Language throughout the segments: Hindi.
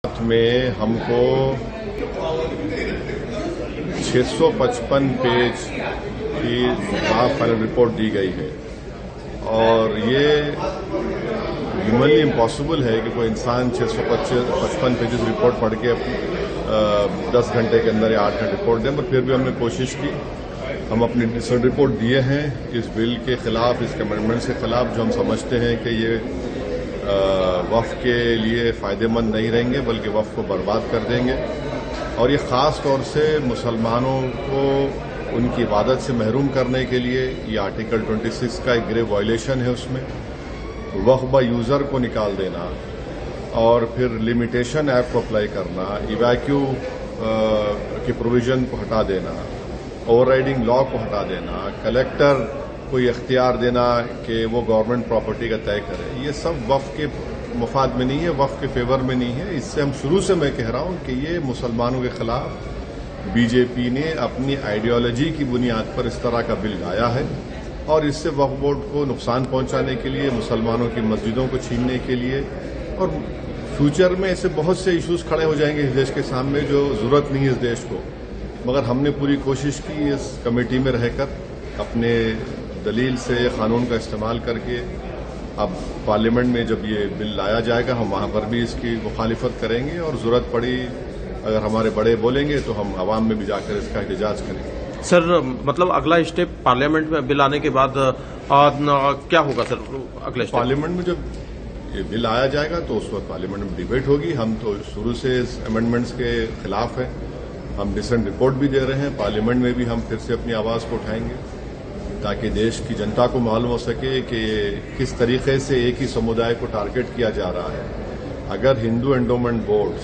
में हमको 655 पेज की फाइनल रिपोर्ट दी गई है और ये ह्यूमनली इम्पॉसिबल है कि कोई इंसान 655 पेजेस रिपोर्ट पढ़ के 10 घंटे के अंदर या 8 घंटे रिपोर्ट दें, पर फिर भी हमने कोशिश की। हम अपनी रिपोर्ट दिए हैं इस बिल के खिलाफ, इसके अमेंडमेंट के खिलाफ, जो हम समझते हैं कि ये वफ़ के लिए फ़ायदेमंद नहीं रहेंगे बल्कि वफ़ को बर्बाद कर देंगे। और ये ख़ास तौर से मुसलमानों को उनकी इबादत से महरूम करने के लिए ये आर्टिकल 26 का एक ग्रेव वायलेशन है। उसमें वफ़ बाय यूज़र को निकाल देना और फिर लिमिटेशन ऐप को अप्लाई करना, इवैक्यू के प्रोविज़न को हटा देना, ओवरराइडिंग लॉ को हटा देना, कलेक्टर कोई इख्तियार देना कि वो गवर्नमेंट प्रॉपर्टी का तय करे, ये सब वफ़ के मुफाद में नहीं है, वफ़ के फेवर में नहीं है। इससे हम शुरू से मैं कह रहा हूं कि ये मुसलमानों के खिलाफ बीजेपी ने अपनी आइडियोलॉजी की बुनियाद पर इस तरह का बिल लाया है और इससे वक्फ बोर्ड को नुकसान पहुंचाने के लिए, मुसलमानों की मस्जिदों को छीनने के लिए, और फ्यूचर में ऐसे बहुत से इश्यूज खड़े हो जाएंगे इस देश के सामने जो जरूरत नहीं है इस देश को। मगर हमने पूरी कोशिश की इस कमेटी में रहकर अपने दलील से कानून का इस्तेमाल करके, अब पार्लियामेंट में जब ये बिल लाया जाएगा हम वहां पर भी इसकी मुखालिफत करेंगे और जरूरत पड़ी अगर हमारे बड़े बोलेंगे तो हम आवाम में भी जाकर इसका एहतजाज करेंगे। सर, मतलब अगला स्टेप पार्लियामेंट में बिल आने के बाद क्या होगा सर? अगला स्टेप पार्लियामेंट में जब ये बिल आया जाएगा तो उस वक्त पार्लियामेंट में डिबेट होगी। हम तो शुरू से इस अमेंडमेंट्स के खिलाफ हैं, हम डिसेंट रिपोर्ट भी दे रहे हैं। पार्लियामेंट में भी हम फिर से अपनी आवाज को उठाएंगे ताकि देश की जनता को मालूम हो सके कि किस तरीके से एक ही समुदाय को टारगेट किया जा रहा है। अगर Hindu endowment boards,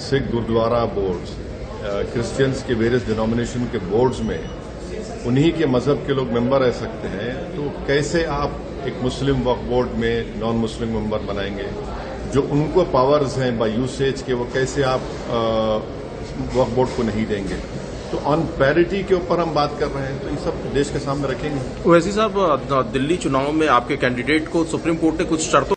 Sikh gurdwara boards, Christians के वेरियस डिनोमिनेशन के बोर्ड्स में उन्हीं के मजहब के लोग मेंबर रह सकते हैं, तो कैसे आप एक मुस्लिम वक्फ बोर्ड में नॉन मुस्लिम मेंबर बनाएंगे? जो उनको पावर्स हैं बाय यूसेज के, वो कैसे आप वक्फ बोर्ड को नहीं देंगे? तो ऑन पैरिटी के ऊपर हम बात कर रहे हैं, तो ये सब देश के सामने रखेंगे। वैसे साहब, दिल्ली चुनाव में आपके कैंडिडेट को सुप्रीम कोर्ट ने कुछ शर्तों